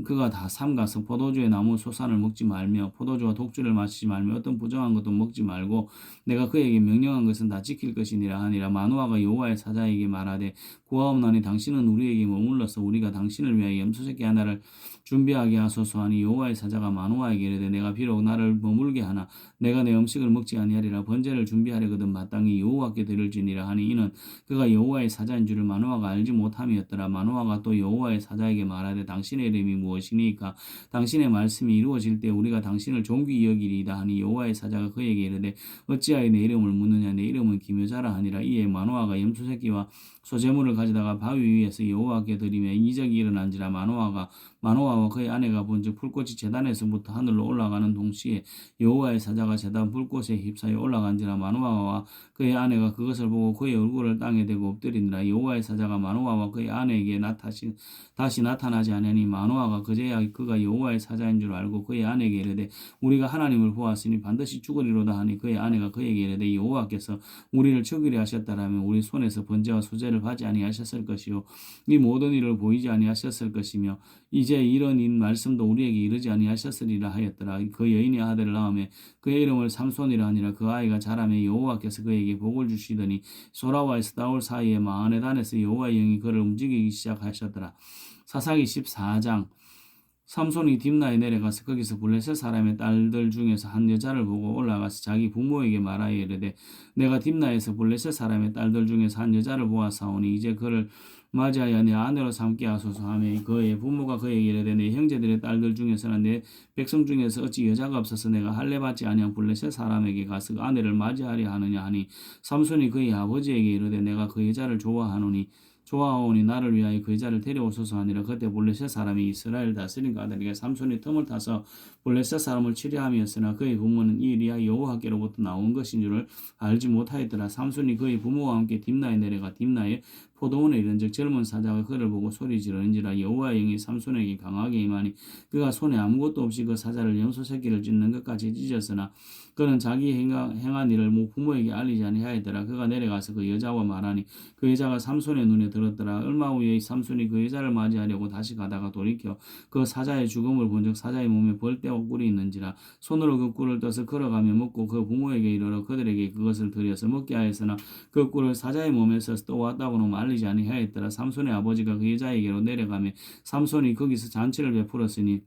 그가 다 삼가서 포도주의 나무 소산을 먹지 말며 포도주와 독주를 마시지 말며 어떤 부정한 것도 먹지 말고 내가 그에게 명령한 것은 다 지킬 것이니라 하니라. 마노아가 여호와의 사자에게 말하되 구하옵나니 당신은 우리에게 머물러서 우리가 당신을 위하여 염소새끼 하나를 준비하게 하소서 하니 여호와의 사자가 마노아에게 이르되 내가 비록 나를 머물게 하나 내가 내 음식을 먹지 아니하리라. 번제를 준비하려거든 마땅히 여호와께 드릴지니라 하니 이는 그가 여호와의 사자인 줄을 마노아가 알지 못함이었더라. 마노아가 또 여호와의 사자에게 말하되 당신의 이름이 무엇이니까 당신의 말씀이 이루어질 때 우리가 당신을 존귀히 여기리이다 하니 여호와의 사자가 그에게 이르되 어찌하여 내 이름을 묻느냐. 내 이름은 기묘자라 하니라. 이에 마노아가 염소새끼와 소제물을 가져다가 바위 위에서 여호와께 드리며 이적이 일어난지라. 마노아와 그의 아내가 본즉 불꽃이 제단에서부터 하늘로 올라가는 동시에 여호와의 사자가 제단 불꽃에 휩싸여 올라간지라. 마노아와 그의 아내가 그것을 보고 그의 얼굴을 땅에 대고 엎드리니라. 여호와의 사자가 마노아와 그의 아내에게 다시 나타나지 아니하니 마노아가 그제야 그가 여호와의 사자인 줄 알고 그의 아내에게 이르되 우리가 하나님을 보았으니 반드시 죽으리로다 하니 그의 아내가 그에게 이르되 여호와께서 우리를 죽이려 하셨다라면 우리 손에서 번제와 소제를 받지 아니하셨을 것이요 이 모든 일을 보이지 아니하셨을 것이며 이제 이제 이런 말씀도 우리에게 이르지 아니하셨으리라 하였더라. 그 여인이 아들을 낳으며 그의 이름을 삼손이라 하니라. 그 아이가 자라매 여호와께서 그에게 복을 주시더니 소라와 에스다올 사이에 마하네단에서 여호와의 영이 그를 움직이기 시작하셨더라. 사사기 14장. 삼손이 딥나에 내려가서 거기서 블레셋 사람의 딸들 중에서 한 여자를 보고 올라가서 자기 부모에게 말하여 이르되 내가 딥나에서 블레셋 사람의 딸들 중에서 한 여자를 보았사오니 이제 그를 맞이하여 내 아내로 삼게 하소서 하며 그의 부모가 그에게 이르되 내 형제들의 딸들 중에서는 내 백성 중에서 어찌 여자가 없어서 내가 할례 받지 아니한 블레셋 사람에게 가서 그 아내를 맞이하려 하느냐 하니 삼손이 그의 아버지에게 이르되 내가 그 여자를 좋아하오니 나를 위하여 그 여자를 데려오소서 하니라. 그때 블레셋 사람이 이스라엘 다스린 아들에게 삼손이 틈을 타서 블레셋 사람을 치려함이었으나 그의 부모는 이 일이 여호와께로부터 나온 것인 줄을 알지 못하였더라. 삼손이 그의 부모와 함께 딥나에 내려가 딥나에 포도원에 이른즉 젊은 사자가 그를 보고 소리 지르는지라. 여호와의 영이 삼손에게 강하게 임하니 그가 손에 아무것도 없이 그 사자를 염소 새끼를 찢는 것까지 찢었으나 그는 자기 행한 일을 부모에게 알리지 아니하였더라. 그가 내려가서 그 여자와 말하니 그 여자가 삼손의 눈에 들었더라. 얼마 후에 삼손이 그 여자를 맞이하려고 다시 가다가 돌이켜 그 사자의 죽음을 본즉 사자의 몸에 벌떼와 꿀이 있는지라. 손으로 그 꿀을 떠서 걸어가며 먹고 그 부모에게 이르러 그들에게 그것을 들여서 먹게 하였으나 그 꿀을 사자의 몸에서 떠왔다고는 말리지 아니하였더라. 삼손의 아버지가 그 여자에게로 내려가며 삼손이 거기서 잔치를 베풀었으니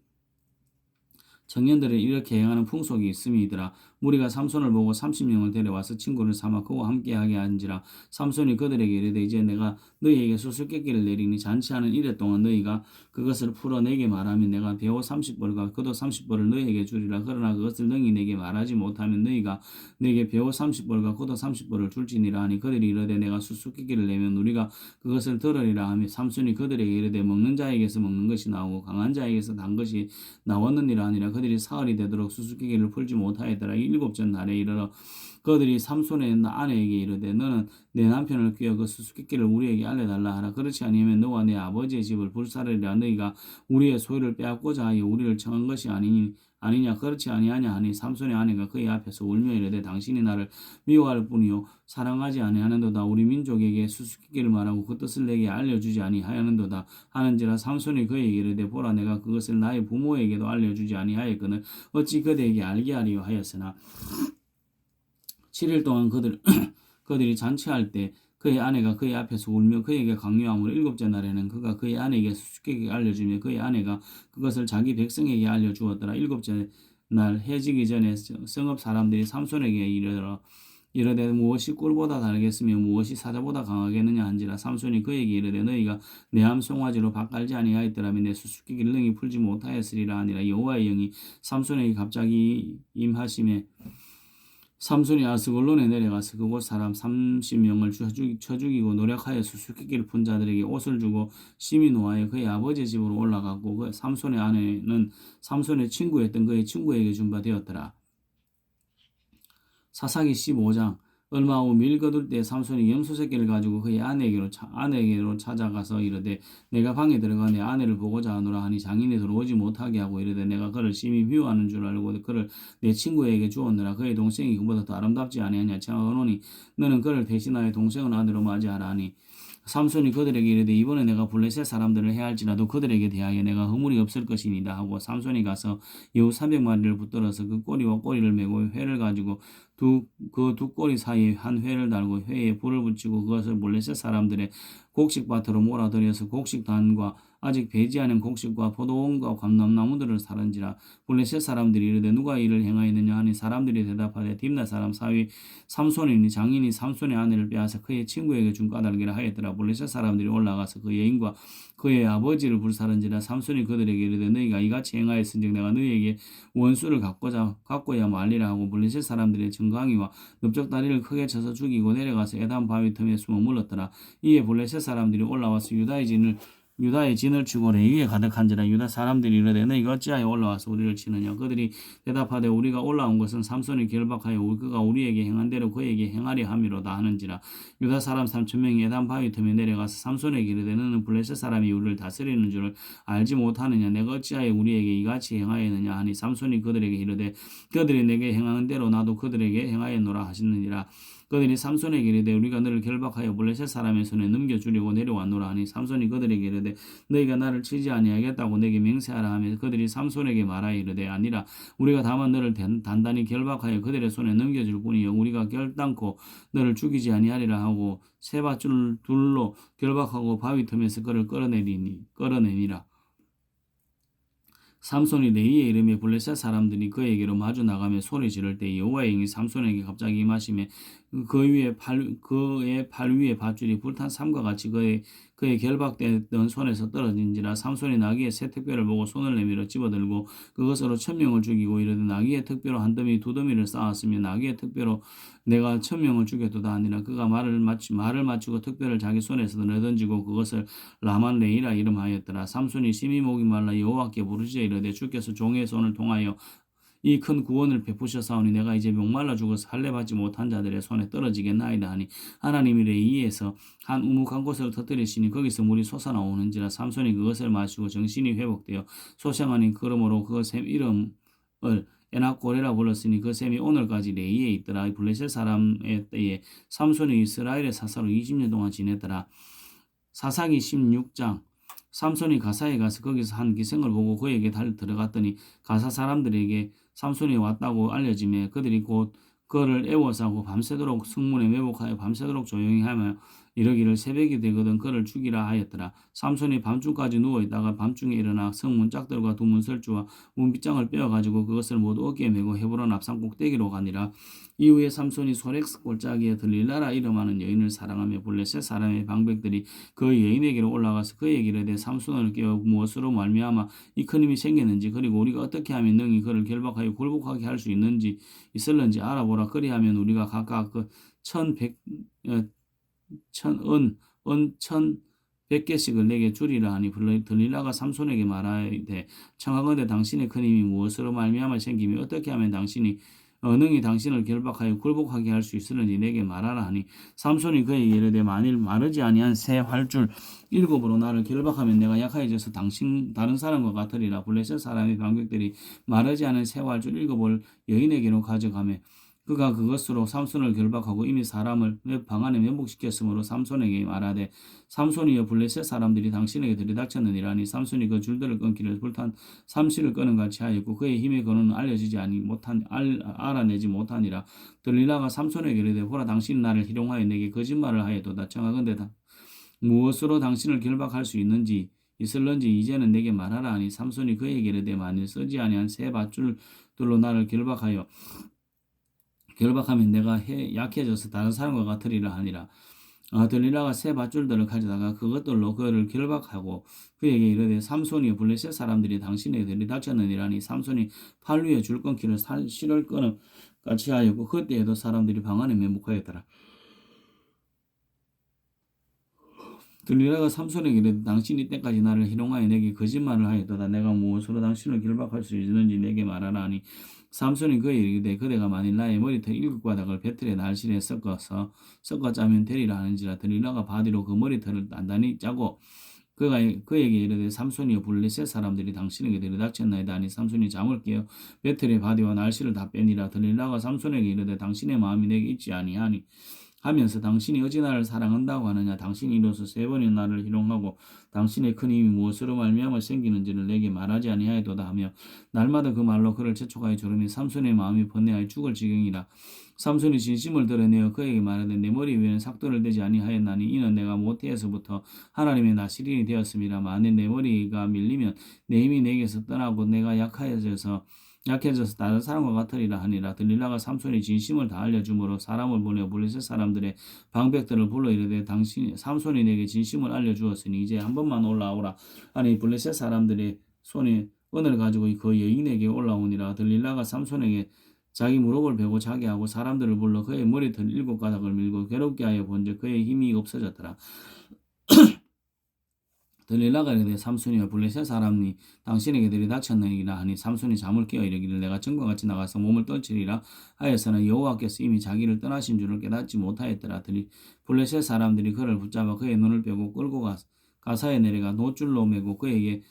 청년들은 이렇게 행하는 풍속이 있음이더라. 무리가 삼손을 보고 30명을 데려와서 친구를 삼아 그와 함께하게 한지라. 삼손이 그들에게 이르되 이제 내가 너희에게 수수께끼를 내리니 잔치하는 이래 동안 너희가 그것을 풀어 내게 말하면 내가 배옷 30벌과 겉옷 30벌을 너희에게 주리라. 그러나 그것을 능히 내게 말하지 못하면 너희가 내게 배옷 30벌과 겉옷 30벌을 줄지니라 하니 그들이 이르되 내가 수수께끼를 내면 우리가 그것을 들으리라 하며 삼손이 그들에게 이르되 먹는 자에게서 먹는 것이 나오고 강한 자에게서 단 것이 나왔느니라 하니라. 그들이 사흘이 되도록 수수께끼를 풀지 못하였더라. 일곱째 날에 이르러 그들이 삼손의 아내에게 이르되 너는 내 남편을 꾀어 그 수수께끼를 우리에게 알려달라 하라. 그렇지 아니하면 너와 내 아버지의 집을 불사르리라. 너희가 우리의 소유를 빼앗고자 하여 우리를 청한 것이 아니냐. 그렇지 아니하냐 하니 삼손의 아내가 그의 앞에서 울며 이르되 당신이 나를 미워할 뿐이요 사랑하지 아니하는도다. 우리 민족에게 수수께끼를 말하고 그 뜻을 내게 알려주지 아니하였는도다 하는지라. 삼손이 그에게 이르되 보라 내가 그것을 나의 부모에게도 알려주지 아니하였거늘 어찌 그들에게 알게 하리요 하였으나 7일 동안 그들이 잔치할 때 그의 아내가 그의 앞에서 울며 그에게 강요함으로 일곱째 날에는 그가 그의 아내에게 수수께끼를 알려주며 그의 아내가 그것을 자기 백성에게 알려주었더라. 일곱째 날 해지기 전에 성읍 사람들이 삼손에게 이르되 무엇이 꿀보다 다르겠으며 무엇이 사자보다 강하겠느냐 한지라. 삼손이 그에게 이르되 너희가 내 암 송아지로 밭갈지 아니하였더라면 내 수수께끼를 능히 풀지 못하였으리라 하니라. 여호와의 영이 삼손에게 갑자기 임하심에 삼손이 아스골론에 내려가서 그곳 사람 30명을 쳐 죽이고 노력하여 수수께끼를 푼 자들에게 옷을 주고 심히 노하여 그의 아버지 집으로 올라가고 그 삼손의 아내는 삼손의 친구였던 그의 친구에게 준 바 되었더라. 사사기 15장. 얼마 후 밀 거둘 때 삼손이 염소 새끼를 가지고 그의 아내에게로 찾아가서 이르되 내가 방에 들어가 내 아내를 보고자 하노라 하니 장인이 들어오지 못하게 하고 이르되 내가 그를 심히 미워하는 줄 알고 그를 내 친구에게 주었느라 그의 동생이 그보다 더 아름답지 아니하냐 청하노니 너는 그를 대신하여 동생을 아내로 맞이하라 하니 삼손이 그들에게 이르되 이번에 내가 블레셋 사람들을 해할지라도 그들에게 대하여 내가 허물이 없을 것이니이다 하고 삼손이 가서 여우 300마리를 붙들어서 그 꼬리와 꼬리를 메고 회를 가지고 두 꼬리 사이에 한 회를 달고 회에 불을 붙이고 그것을 블레셋 사람들의 곡식밭으로 몰아들여서 곡식단과 아직 배지 않은 곡식과 포도원과 감람나무들을 사른지라. 블레셋 사람들이 이르되 누가 이를 행하였느냐 하니 사람들이 대답하되 딥나 사람 사위 삼손이니 장인이 삼손의 아내를 빼앗아 그의 친구에게 준 까닭이라 하였더라. 블레셋 사람들이 올라가서 그 여인과 그의 아버지를 불사른지라. 삼손이 그들에게 이르되 너희가 이같이 행하였은즉 내가 너희에게 원수를 갖고야 말리라 하고 블레셋 사람들의 정강이와 넓적다리를 크게 쳐서 죽이고 내려가서 에단 바위 틈에 숨어 물었더라. 이에 블레셋 사람들이 올라와서 유다의 진을 치고 레위에 가득한지라. 유다 사람들이 이르되 너희가 어찌하여 올라와서 우리를 치느냐. 그들이 대답하되 우리가 올라온 것은 삼손이 결박하여 그가 우리에게 행한 대로 그에게 행하려 함이로다 하는지라. 유다 사람 3,000명이 에단 바위 틈에 내려가서 삼손에게 이르되 너는 블레셋 사람이 우리를 다스리는 줄을 알지 못하느냐. 내가 어찌하여 우리에게 이같이 행하였느냐 하니 삼손이 그들에게 이르되 그들이 내게 행하는 대로 나도 그들에게 행하였노라 하시느니라. 그들이 삼손에게 이르되 우리가 너를 결박하여 블레셋 사람의 손에 넘겨주려고 내려왔노라 하니 삼손이 그들에게 이르되 너희가 나를 치지 아니하겠다고 내게 맹세하라 하며 그들이 삼손에게 말하여 이르되 아니라 우리가 다만 너를 단단히 결박하여 그들의 손에 넘겨줄 뿐이요 우리가 결단코 너를 죽이지 아니하리라 하고 세 밧줄 둘로 결박하고 바위 틈에서 그를 끌어내니라. 삼손이 레이의 이름에 블레셋 사람들이 그에게로 마주 나가며 소리 지를 때 여호와의 영이 삼손에게 갑자기 임하시매 그의 팔 위에 밧줄이 불탄 삼과 같이 그의 결박되던 손에서 떨어진지라. 삼손이 나귀의 새 특별을 보고 손을 내밀어 집어들고 그것으로 1,000명을 죽이고 이르되 나귀의 특별로 한 더미 두 더미를 쌓았으며 나귀의 특별로 내가 1,000명을 죽였도다 하니라. 그가 말을 마치고 특별을 자기 손에서 내던지고 그것을 라만 레이라 이름하였더라. 삼손이 심히 목이 말라 여호와께 부르짖어 이르되 주께서 종의 손을 통하여 이 큰 구원을 베푸셨사오니 내가 이제 목말라 죽어서 할례받지 못한 자들의 손에 떨어지겠나이다 하니 하나님이 레이에서 한 우묵한 곳을 터뜨리시니 거기서 물이 솟아나오는지라. 삼손이 그것을 마시고 정신이 회복되어 소생하니 그러므로 그 샘 이름을 에낙고레라 불렀으니 그 샘이 오늘까지 레이에 있더라. 블레셋 사람의 때에 삼손이 이스라엘의 사사로 20년 동안 지냈더라. 사사기 16장. 삼손이 가사에 가서 거기서 한 기생을 보고 그에게 들어갔더니 가사 사람들에게 삼손이 왔다고 알려지매 그들이 곧 그를 애워싸고 밤새도록 성문에 매복하여 밤새도록 조용히 하며 이러기를 새벽이 되거든 그를 죽이라 하였더라. 삼손이 밤중까지 누워있다가 밤중에 일어나 성문 짝들과 두 문설주와 문빗장을 빼어가지고 그것을 모두 어깨에 메고 헤브론 앞산 꼭대기로 가니라. 이후에 삼손이 소렉스 골짜기에 들릴라라 이름하는 여인을 사랑하며 블레셋 사람의 방백들이 그 여인에게로 올라가서 그에게 이르되 삼손을 깨워 무엇으로 말미암아 이 큰 힘이 생겼는지 그리고 우리가 어떻게 하면 능히 그를 결박하여 굴복하게 할 수 있을는지 알아보라. 그리하면 우리가 각각 그 1,100개씩을 내게 주리라 하니 들릴라가 삼손에게 말하되 청하건대 당신의 큰 힘이 무엇으로 말미암아 생기며 어떻게 하면 당신이 능히 당신을 결박하여 굴복하게 할 수 있을는지 내게 말하라 하니 삼손이 그에게 이르되 만일 마르지 아니한 새 활줄 7으로 나를 결박하면 내가 약하여져서 다른 사람과 같으리라. 블레셋 사람의 방백들이 마르지 않은 새 활줄 7을 여인에게로 가져가며 그가 그것으로 삼손을 결박하고 이미 사람을 방 안에 면복시켰으므로 삼손에게 말하되 삼손이여 블레셋 사람들이 당신에게 들이닥쳤느니라 하니 삼손이 그 줄들을 끊기를 불탄 삼시를 끄는 같이 하였고 그의 힘의 근원은 알아내지 못하니라. 들릴라가 삼손에게 이르되 보라 당신이 나를 희롱하여 내게 거짓말을 하였도다. 청하건대 무엇으로 당신을 결박할 수 있을는지 이제는 내게 말하라 하니 삼손이 그에게 이르되 만일 쓰지 아니한 새 밧줄들로 나를 결박하면 내가 약해져서 다른 사람과 같으리라 하니라. 들릴라가 새 밧줄들을 가져다가 그것들로 그를 결박하고 그에게 이르되 삼손이 블레셋 사람들이 당신에게 들이닥쳤느니라니 삼손이 팔 위에 줄 끊기를 실을 끄는 같이 하였고 그때에도 사람들이 방 안에 매복하였더라. 들릴라가 삼손에게 이르되 당신이 이때까지 나를 희롱하여 내게 거짓말을 하였도다. 내가 무엇으로 당신을 결박할 수 있는지 내게 말하라 하니 삼손이 그에게 이르되 그대가 만일 나의 머리털 7가닥을 배틀에 날실에 섞어 짜면 되리라 하는지라. 들릴라가 바디로 그 머리털을 단단히 짜고 그에게 이르되 삼손이여 블레셋 사람들이 당신에게 들이닥쳤나이다 하니 삼손이 잠을 깨어 배틀의 바디와 날씨를 다 빼니라. 들릴라가 삼손에게 이르되 당신의 마음이 내게 있지 아니하니 하면서 당신이 어찌 나를 사랑한다고 하느냐. 당신이 이로써 3번이나 나를 희롱하고 당신의 큰 힘이 무엇으로 말미암아 생기는지를 내게 말하지 아니하였도다 하며 날마다 그 말로 그를 재촉하여 조르니 삼손의 마음이 번뇌하여 죽을 지경이라. 삼손이 진심을 드러내어 그에게 말하되 내 머리 위에는 삭도를 대지 아니하였나니 이는 내가 모태에서부터 하나님의 나시린이 되었음이라. 만일 내 머리가 밀리면 내 힘이 내게서 떠나고 내가 약해져서 다른 사람과 같으리라 하니라. 들릴라가 삼손이 진심을 다 알려주므로 사람을 보내어 블레셋 사람들의 방백들을 불러 이르되 삼손이 내게 진심을 알려주었으니 이제 한 번만 올라오라 하니 블레셋 사람들의 손에 은을 가지고 그 여인에게 올라오니라. 들릴라가 삼손에게 자기 무릎을 베고 자게 하고 사람들을 불러 그의 머리털 7가닥을 밀고 괴롭게 하여 본즉 그의 힘이 없어졌더라. 들릴라가 이르되 삼손이여 블레셋 사람이 당신에게 들이닥쳤느니라 하니 삼손이 잠을 깨어 이르기를 내가 전과 같이 나가서 몸을 떨치리라 하였으나 여호와께서 이미 자기를 떠나신 줄을 깨닫지 못하였더라. 블레셋 사람들이 그를 붙잡아 그의 눈을 빼고 끌고 가사에 내려가 노줄로 매고 그에게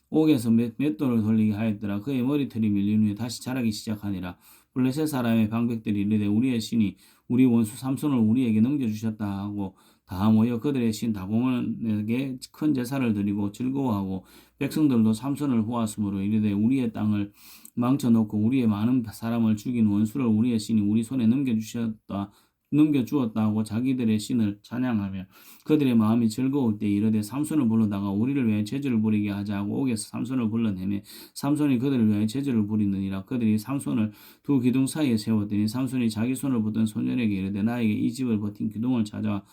옥에서 맷돌을 돌리게 하였더라. 그의 머리털이 밀린 후에 다시 자라기 시작하니라. 블레셋 사람의 방백들이 이르되 우리의 신이 우리 원수 삼손을 우리에게 넘겨주셨다 하고 다 모여 그들의 신 다곤에게 큰 제사를 드리고 즐거워하고 백성들도 삼손을 보았으므로 이르되 우리의 땅을 망쳐놓고 우리의 많은 사람을 죽인 원수를 우리의 신이 우리 손에 넘겨주었다 하고 자기들의 신을 찬양하며 그들의 마음이 즐거울 때 이르되 삼손을 불러다가 우리를 위하여 제주를 부리게 하자 하고 옥에서 삼손을 불러내매 삼손이 그들을 위하여 제주를 부리느니라. 그들이 삼손을 두 기둥 사이에 세웠더니 삼손이 자기 손을 붙든 소년에게 이르되 나에게 이 집을 버틴 기둥을 찾아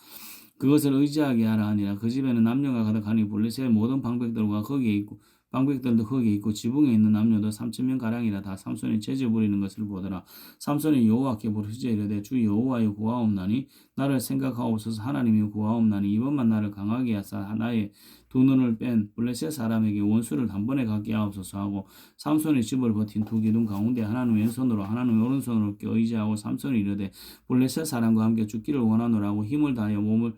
그것을 의지하게 하라 하니라. 그 집에는 남녀가 가득하니 블레셋의 모든 방백들과 거기에 있고 방백들도 거기에 있고 지붕에 있는 남녀도 3,000명 가량이라. 다 삼손이 제재 부리는 것을 보더라. 삼손이 여호와께 부르짖어 이르되 주 여호와여 구하옵나니 나를 생각하옵소서. 하나님이 구하옵나니 이번만 나를 강하게 하사 나의 두 눈을 뺀 블레셋 사람에게 원수를 단번에 갖게 하옵소서 하고 삼손이 집을 버틴 두 기둥 가운데 하나는 왼손으로 하나는 오른손으로 껴 의지하고 삼손이 이르되 블레셋 사람과 함께 죽기를 원하노라고 힘을 다하여 몸을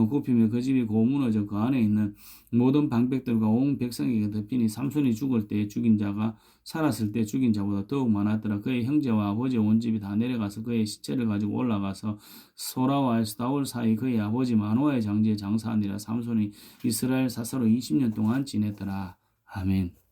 굽히며 그 집이 고 무너져 그 안에 있는 모든 방백들과 온 백성에게 덮이니 삼손이 죽을 때 죽인 자가 살았을 때 죽인 자보다 더욱 많았더라. 그의 형제와 아버지의 온 집이 다 내려가서 그의 시체를 가지고 올라가서 소라와 에스타올 사이 그의 아버지 마노아의 장지에 장사하니라. 삼손이 이스라엘 사사로 20년 동안 지냈더라. 아멘.